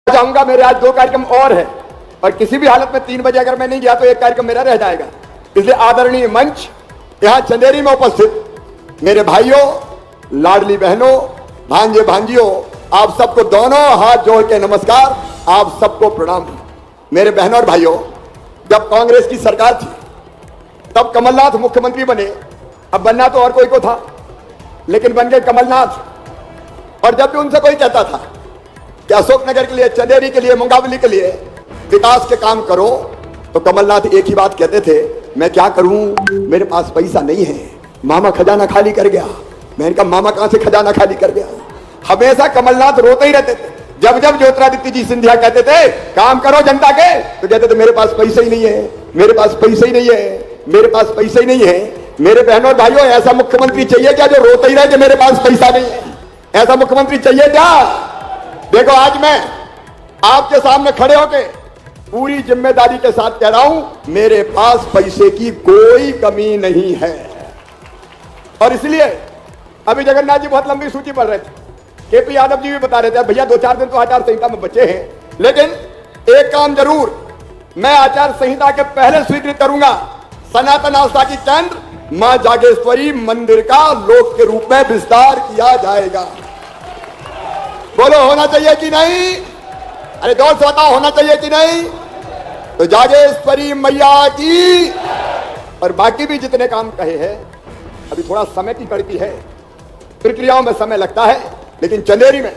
जाऊंगा। मेरे आज 2 कार्यक्रम और है और किसी भी हालत में 3 बजे अगर मैं नहीं गया तो एक कार्यक्रम मेरा रह जाएगा। इसलिए आदरणीय मंच, यहां चंदेरी में उपस्थित मेरे भाइयों, लाडली बहनों, भांजे भांजियों, आप सबको दोनों हाथ जोड़ के नमस्कार, आप सबको प्रणाम। मेरे बहनों और भाइयों, जब कांग्रेस की सरकार थी तब कमलनाथ मुख्यमंत्री बने। अब बनना तो और कोई को था, लेकिन बन गए कमलनाथ। और जब भी उनसे कोई कहता था कि अशोकनगर के लिए, चंदेरी के लिए, मुंगावली के लिए विकास के काम करो, तो कमलनाथ एक ही बात कहते थे, मैं क्या करूं, मेरे पास पैसा नहीं है, मामा खजाना खाली कर गया। मैंने कहा मामा कहां से खजाना खाली कर गया? हमेशा कमलनाथ रोते ही रहते थे। जब जब ज्योतिरादित्य जी सिंधिया कहते थे काम करो जनता के, तो कहते थे मेरे पास पैसा ही नहीं है, मेरे पास पैसा ही नहीं है, मेरे पास पैसा ही नहीं है। मेरे बहनों और भाइयों, ऐसा मुख्यमंत्री चाहिए क्या जो रोते ही रहे कि मेरे पास पैसा नहीं है? ऐसा मुख्यमंत्री चाहिए क्या? देखो, आज मैं आपके सामने खड़े होके पूरी जिम्मेदारी के साथ कह रहा हूं, मेरे पास पैसे की कोई कमी नहीं है। और इसलिए अभी जगन्नाथ जी बहुत लंबी सूची पढ़ रहे थे, केपी यादव जी भी बता रहे थे, भैया 2-4 दिन तो आचार संहिता में बचे हैं, लेकिन एक काम जरूर मैं आचार संहिता के पहले स्वीकृत करूंगा, सनातन आस्था की केंद्र मां जागेश्वरी मंदिर का लोक के रूप में विस्तार किया जाएगा। बोलो, होना चाहिए कि नहीं? अरे जोर से बताओ, होना चाहिए कि नहीं? तो जागेश्वरी मैया की। और बाकी भी जितने काम कहे हैं, अभी थोड़ा समय की कड़ती है, प्रक्रियाओं में समय लगता है, लेकिन चंदेरी में,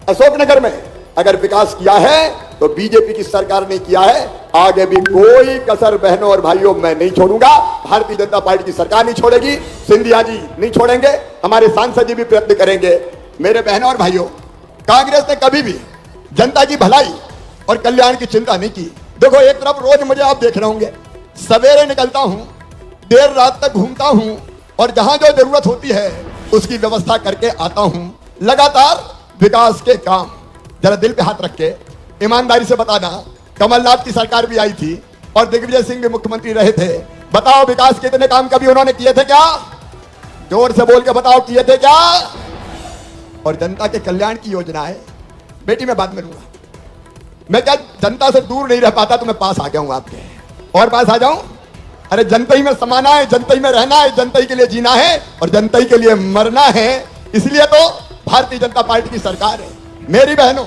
अशोकनगर में अगर विकास किया है तो बीजेपी की सरकार ने किया है। आगे भी कोई कसर बहनों और भाइयों मैं नहीं छोड़ूंगा। भारतीय जनता पार्टी की सरकार नहीं छोड़ेगी, सिंधिया जी नहीं छोड़ेंगे, हमारे सांसद जी भी प्रयत्न करेंगे। मेरे बहनों और भाइयों, कांग्रेस ने कभी भी जनता की भलाई और कल्याण की चिंता नहीं की। देखो, एक तरफ रोज मुझे आप देख रहे होंगे, सवेरे निकलता हूं, देर रात तक घूमता हूं और जहां जो जरूरत होती है उसकी व्यवस्था करके आता हूं। लगातार विकास के काम, जरा दिल पे हाथ रख के ईमानदारी से बताना, कमलनाथ की सरकार भी आई थी और दिग्विजय सिंह भी मुख्यमंत्री रहे थे। बताओ, विकास के इतने काम कभी उन्होंने किए थे क्या? जोर से बोल के बताओ, किए थे क्या? और जनता के कल्याण की योजना है। बेटी, मैं बात में लूंगा, मैं क्या जनता से दूर नहीं रह पाता, तो मैं पास आ गया हूं आपके, और पास आ जाऊं। अरे जनता ही में समाना है, जनता ही में रहना है, जनता ही के लिए जीना है और जनता ही के लिए मरना है। इसलिए तो भारतीय जनता पार्टी की सरकार है। मेरी बहनों,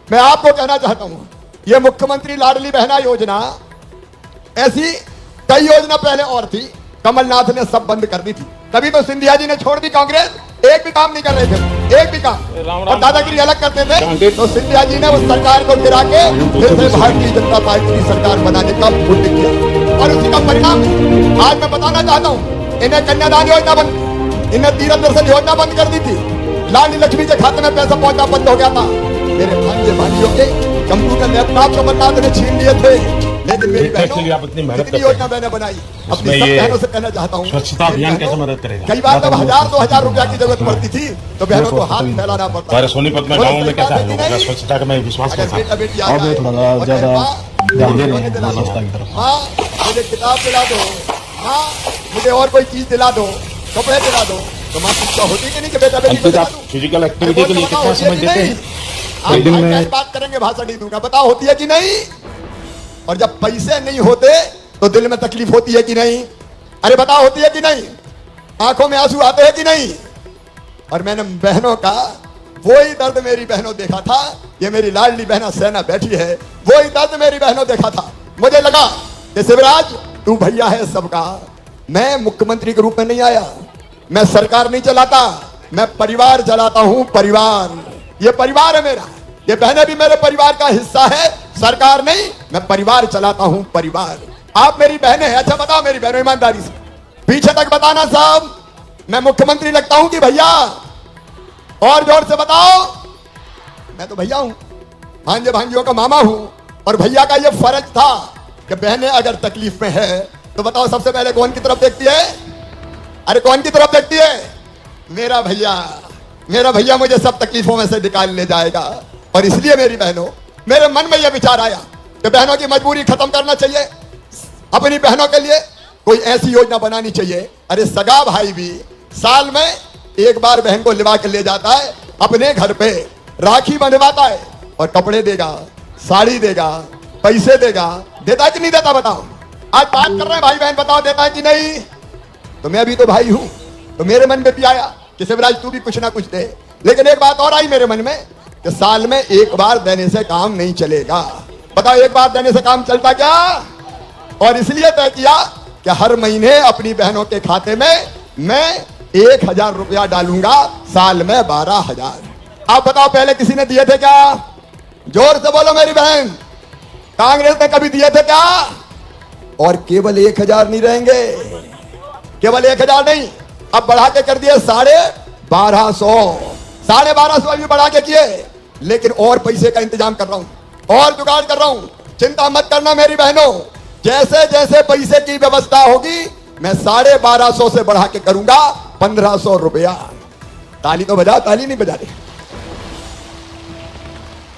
मैं आपको कहना चाहता हूं, यह मुख्यमंत्री लाडली बहना योजना, ऐसी कई योजना पहले और थी, कमलनाथ ने सब बंद कर दी थी। तभी तो सिंधिया जी ने छोड़ दी कांग्रेस, एक भी काम नहीं कर रहे थे, एक भी काम, और दादागिरी अलग करते थे। तो सिंधिया जी ने उस सरकार को गिरा के फिर से भारतीय जनता पार्टी की सरकार बनाने का पुण्य किया, और उसी का परिणाम आज मैं बताना चाहता हूं। इन्हें कन्यादान योजना बंद, इन्हें तीरथ दर्शन योजना बंद कर दी थी, लाडली लक्ष्मी के खाते में पैसा पहुंचना बंद हो गया था। मेरे भांजे भांजियों के कंप्यूटर लैपटॉप कमलनाथ ने छीन लिए थे, लेकिन मेरी बहनों, कितनी योजना मैंने बनाई। अपनी सब बहनों से कहना चाहता हूँ, स्वच्छता अभियान कैसे मदद करेगा? कई बार जब 1000-2000 रुपया की जरूरत पड़ती थी तो बहनों को हाथ फैलाना पड़ता है। सोनीपत में गाँव में कैसा है स्वच्छता का? मैं विश्वास करता हूँ, हाँ मुझे किताब दिला दो, हाँ मुझे और कोई चीज दिला दो, कपड़े दिला दो, तो माँ शिक्षा होती कि नहीं कि बेटा बेटी फिजिकल एक्टिविटी के लिए कितना समय देते हैं? एक दिन में बात करेंगे, भाषण नहीं दूंगा, बताओ होती है कि नहीं? और जब पैसे नहीं होते तो दिल में तकलीफ होती है कि नहीं? अरे बताओ, होती है कि नहीं? आंखों में आंसू आते हैं कि नहीं? और मैंने बहनों का वही दर्द मेरी बहनों देखा था। ये मेरी लाडली बहना सेना बैठी है, वही दर्द मेरी बहनों देखा था। मुझे लगा कि शिवराज तू भैया है सबका, मैं मुख्यमंत्री के रूप में नहीं आया, मैं सरकार नहीं चलाता, मैं परिवार चलाता हूं। परिवार, ये परिवार है मेरा, ये बहनें भी मेरे परिवार का हिस्सा है। सरकार नहीं, मैं परिवार चलाता हूं, परिवार। आप मेरी बहनें हैं, अच्छा बताओ मेरी बहनों, ईमानदारी से पीछे तक बताना साहब, मैं मुख्यमंत्री लगता हूं कि भैया? और जोर से बताओ, मैं तो भैया हूं, भांजे भांजियों का मामा हूं। और भैया का ये फर्ज था कि बहनें अगर तकलीफ में है तो बताओ सबसे पहले कौन की तरफ देखती है? अरे कौन की तरफ देखती है? मेरा भैया, मेरा भैया मुझे सब तकलीफों में से निकाल ले जाएगा। और इसलिए मेरी बहनों, मेरे मन में यह विचार आया कि बहनों की मजबूरी खत्म करना चाहिए, अपनी बहनों के लिए कोई ऐसी योजना बनानी चाहिए। अरे सगा भाई भी साल में एक बार बहन को लिवा के ले जाता है, अपने घर पे राखी बंधवाता है और कपड़े देगा, साड़ी देगा, पैसे देगा, देता कि नहीं देता बताओ? आज बात कर रहे हैं भाई बहन, बताओ देता है कि नहीं? तो मैं भी तो भाई हूं, तो मेरे मन में भी आया कि शिवराज तू भी कुछ ना कुछ दे। लेकिन एक बात और आई मेरे मन में कि साल में एक बार देने से काम नहीं चलेगा। बताओ एक बार देने से काम चलता क्या? और इसलिए तय किया कि हर महीने अपनी बहनों के खाते में मैं 1000 रुपया डालूंगा, साल में 12,000। आप बताओ पहले किसी ने दिए थे क्या? जोर से बोलो मेरी बहन, कांग्रेस ने कभी दिए थे क्या? और केवल 1000 नहीं रहेंगे, केवल 1000 नहीं, अब बढ़ा के कर दिए 1250। 1250 भी बढ़ा के किए, लेकिन और पैसे का इंतजाम कर रहा हूं और जुगाड़ कर रहा हूं। चिंता मत करना मेरी बहनों, जैसे जैसे पैसे की व्यवस्था होगी मैं 1250 से बढ़ा के करूंगा 1500 रुपया। ताली तो बजाओ, ताली नहीं बजा रही।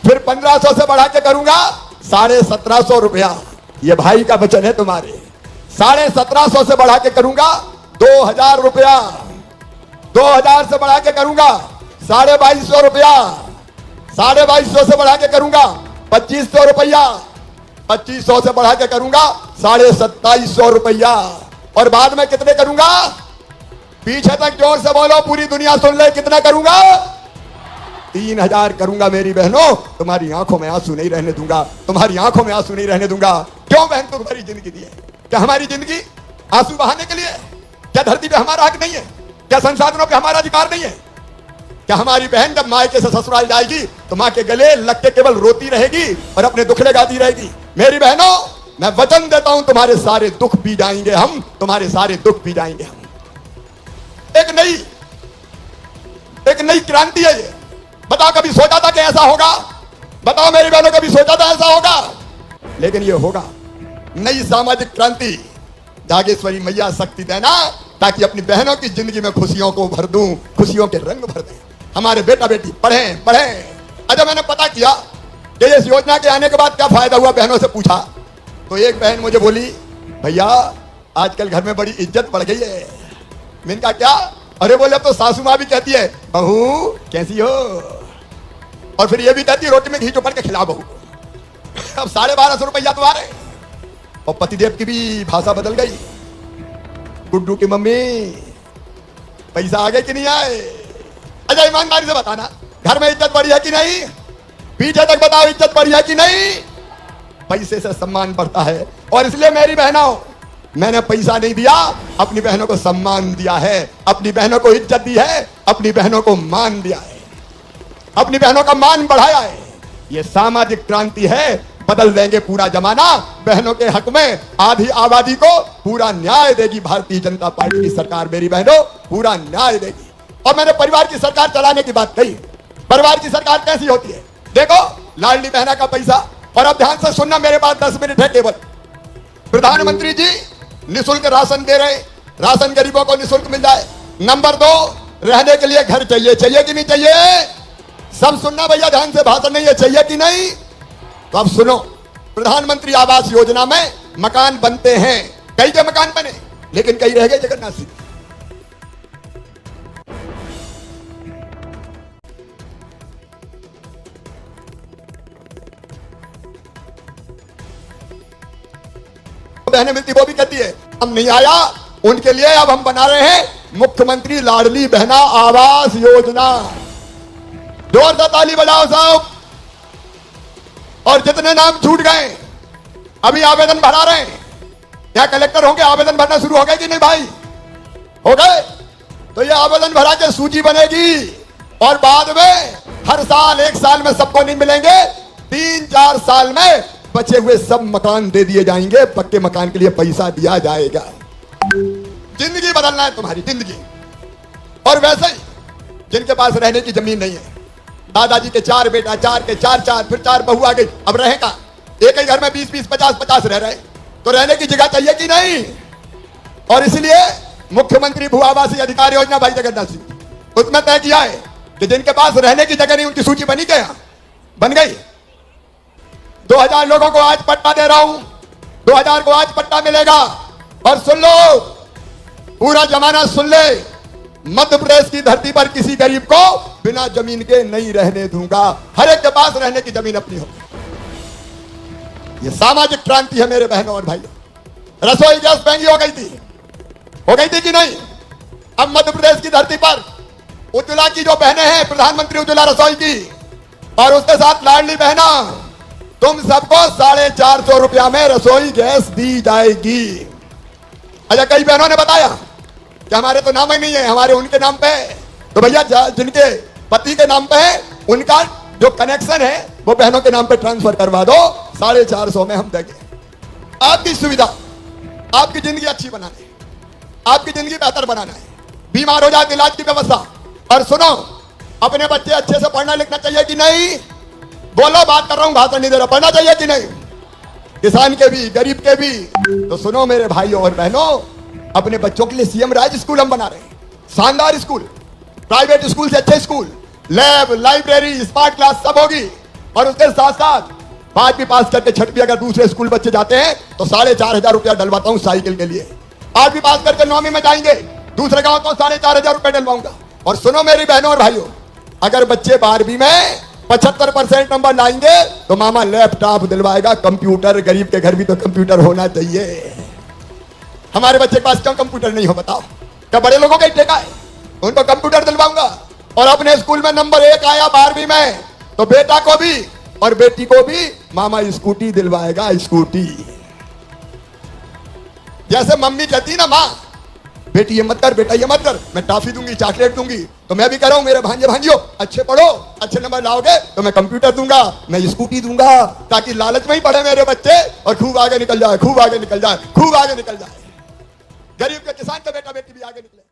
फिर 1500 से बढ़ा के करूंगा 1750 रुपया। ये भाई का वचन है तुम्हारे। 1750 से बढ़ा के करूंगा 2000 रुपया। 2000 से बढ़ा के करूंगा 2250 रुपया। 2250 से बढ़ा के करूंगा 2500 रुपया। 2500 से बढ़ा के करूंगा 2750 रुपया। और बाद में कितने करूंगा? पीछे तक जोर से बोलो, पूरी दुनिया सुन ले, कितना करूंगा? 3000 करूंगा मेरी बहनों। तुम्हारी आंखों में आंसू नहीं रहने दूंगा, तुम्हारी आंखों में आंसू नहीं रहने दूंगा। क्यों बहन तुम्हारी जिंदगी दी है? क्या हमारी जिंदगी आंसू बहाने के लिए? क्या धरती पे हमारा हक नहीं है? क्या संसाधनों पे हमारा अधिकार नहीं है? क्या हमारी बहन जब मायके से ससुराल जाएगी तो मां के गले लग के केवल रोती रहेगी और अपने दुखड़े गाती रहेगी? मेरी बहनों, मैं वचन देता हूं तुम्हारे सारे दुख पी जाएंगे हम, तुम्हारे सारे दुख पी जाएंगे हम। एक नई क्रांति है ये। बताओ कभी सोचा था कि ऐसा होगा? बताओ मेरी बहनों, कभी सोचा था ऐसा होगा? लेकिन ये होगा नई सामाजिक क्रांति। जागेश्वरी मैया शक्ति देना ताकि अपनी बहनों की जिंदगी में खुशियों को भर दूं, खुशियों के रंग भर दें। हमारे बेटा बेटी पढ़ें पढ़ें। अच्छा, मैंने पता किया कि इस योजना के आने के बाद क्या फायदा हुआ, बहनों से पूछा तो एक बहन मुझे बोली, भैया आजकल घर में बड़ी इज्जत बढ़ गई है। मैंने कहा क्या? अरे बोले अब तो सासू माँ भी कहती है बहू कैसी हो, और फिर ये भी कहती है रोटी में घी चुपड़ के खिला बहू। अब 1250 रुपया तो आ रहे। और पतिदेव की भी भाषा बदल गई। गुड्डू की मम्मी पैसा आ गए कि नहीं आए? अच्छा ईमानदारी से बताना, घर में इज्जत बढ़ी है कि नहीं? पीछे तक बताओ, इज्जत बढ़ी है कि नहीं? पैसे से सम्मान बढ़ता है। और इसलिए मेरी बहनों, मैंने पैसा नहीं दिया, अपनी बहनों को सम्मान दिया है, अपनी बहनों को इज्जत दी है, अपनी बहनों को मान दिया है, अपनी बहनों का मान बढ़ाया है। ये सामाजिक क्रांति है, बदल देंगे पूरा जमाना। बहनों के हक में आधी आबादी को पूरा न्याय देगी भारतीय जनता पार्टी की सरकार। मेरी बहनों, पूरा न्याय देगी। और मैंने परिवार की सरकार चलाने की बात कही। परिवार की सरकार कैसी होती है? देखो, लाडली बहना का पैसा। और अब ध्यान से सुनना, मेरे पास 10 मिनट है केवल। प्रधानमंत्री जी निःशुल्क राशन दे रहे, राशन गरीबों को निःशुल्क मिल जाए। नंबर 2, रहने के लिए घर चाहिए। चाहिए कि नहीं चाहिए? सब सुनना भैया ध्यान से, भाषण नहीं है, चाहिए कि नहीं? तो अब सुनो, प्रधानमंत्री आवास योजना में मकान बनते हैं। कई के मकान बने, लेकिन कई रह गए जगन्नाथ सिंह। बहनें मिलती वो भी कहती है हम नहीं आया उनके लिए, अब हम बना रहे हैं मुख्यमंत्री लाडली बहना आवास योजना। जोर से ताली बजाओ साहब। और जितने नाम छूट गए अभी आवेदन भरा रहे हैं, क्या कलेक्टर होंगे? आवेदन भरना शुरू हो गए कि नहीं भाई? हो गए? तो ये आवेदन भरा के सूची बनेगी और बाद में हर साल, एक साल में सबको नहीं मिलेंगे, 3-4 साल में बचे हुए सब मकान दे दिए जाएंगे। पक्के मकान के लिए पैसा दिया जाएगा। जिंदगी बदलना है तुम्हारी, जिंदगी। और वैसे ही जिनके पास रहने की जमीन नहीं है, दादाजी के 4 बेटा, 4 के 4, फिर 4 बहू आ गई, अब रहे का एक ही घर में 20-20, 50-50 रह रहे, तो रहने की जगह चाहिए कि नहीं? और इसलिए मुख्यमंत्री भू आवासीय अधिकार योजना भाई जगन्नाथ सिंह, उसमें तय किया है कि जिनके पास रहने की जगह नहीं उनकी सूची बनी क्या? बन गई। 2000 लोगों को आज पट्टा दे रहा हूं, 2000 को आज पट्टा मिलेगा। और सुन लो, पूरा जमाना सुन ले, मध्य प्रदेश की धरती पर किसी गरीब को बिना जमीन के नहीं रहने दूंगा। हर एक के पास रहने की जमीन अपनी होगी। ये सामाजिक क्रांति है मेरे बहनों और भाइयों। रसोई गैस महंगी हो गई थी कि नहीं? अब मध्य प्रदेश की धरती पर उज्ज्वला की जो बहनें हैं, प्रधानमंत्री उज्ज्वला रसोई की, और उसके साथ लाडली बहना, तुम सबको 450 रुपया में रसोई गैस दी जाएगी। अच्छा, कई बहनों ने बताया कि हमारे तो नाम ही नहीं है, हमारे उनके नाम पे है। तो भैया जिनके पति के नाम पे है, उनका जो कनेक्शन है वो बहनों के नाम पे ट्रांसफर करवा दो। 450 में हम देंगे। आपकी सुविधा, आपकी जिंदगी अच्छी बनानी, आपकी जिंदगी बेहतर बनाना है। बीमार हो जाए तो इलाज की व्यवस्था। और सुनो, अपने बच्चे अच्छे से पढ़ना लिखना चाहिए कि नहीं? बोलो, बात कर रहा हूं, भाषण नहीं दे रहा। पढ़ना चाहिए कि नहीं? किसान के भी, गरीब के भी। तो सुनो मेरे भाइयों और बहनों, अपने बच्चों के लिए सीएम राज स्कूल हम बना रहे हैं। शानदार स्कूल, प्राइवेट स्कूल से अच्छे school, lab, library, smart class सब होगी। और उसके साथ साथ 5वीं पास करके 6वीं अगर दूसरे स्कूल बच्चे जाते हैं तो 4,500 रुपया डलवाता हूं साइकिल के लिए। 8वीं पास करके 9वीं में जाएंगे दूसरे गांव तो 4,500 रुपया डलवाऊंगा। और सुनो मेरी बहनों और भाइयों, अगर बच्चे 12वीं में 75% नंबर लाएंगे तो मामा लैपटॉप दिलवाएगा, कंप्यूटर। गरीब के घर भी तो कंप्यूटर होना चाहिए। हमारे बच्चे के पास क्यों कंप्यूटर नहीं हो बताओ? क्या बड़े लोगों का ही ठेका है? उनको कंप्यूटर दिलवाऊंगा। और अपने स्कूल में नंबर 1 आया 12वीं में तो बेटा को भी और बेटी को भी मामा स्कूटी दिलवाएगा, स्कूटी। जैसे मम्मी कहती ना, माँ बेटी ये मत कर, बेटा ये मत कर, मैं टॉफी दूंगी, चॉकलेट दूंगी, तो मैं भी कह रहा हूं मेरे भांजे भांजियों, अच्छे पढ़ो, अच्छे नंबर लाओगे तो मैं कंप्यूटर दूंगा, मैं स्कूटी दूंगा, ताकि लालच में ही पढ़े मेरे बच्चे और खूब आगे निकल जाए, खूब आगे निकल जाए, खूब आगे निकल जाए। गरीब के, किसान का बेटा बेटी भी आगे निकले।